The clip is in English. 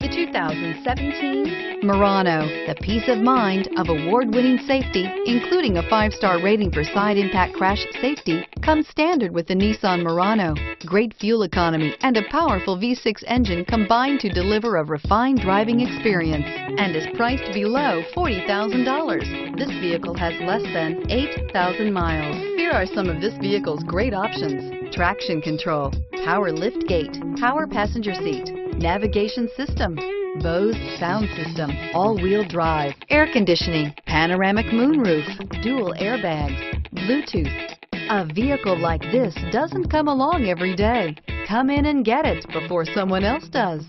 The 2017 Murano, the peace of mind of award-winning safety, including a 5-star rating for side impact crash safety, comes standard with the Nissan Murano. Great fuel economy and a powerful V6 engine combine to deliver a refined driving experience and is priced below $40,000. This vehicle has less than 8,000 miles. Here are some of this vehicle's great options: traction control, power lift gate, power passenger seat, navigation system, Bose sound system, all-wheel drive, air conditioning, panoramic moonroof, dual airbags, Bluetooth. A vehicle like this doesn't come along every day. Come in and get it before someone else does.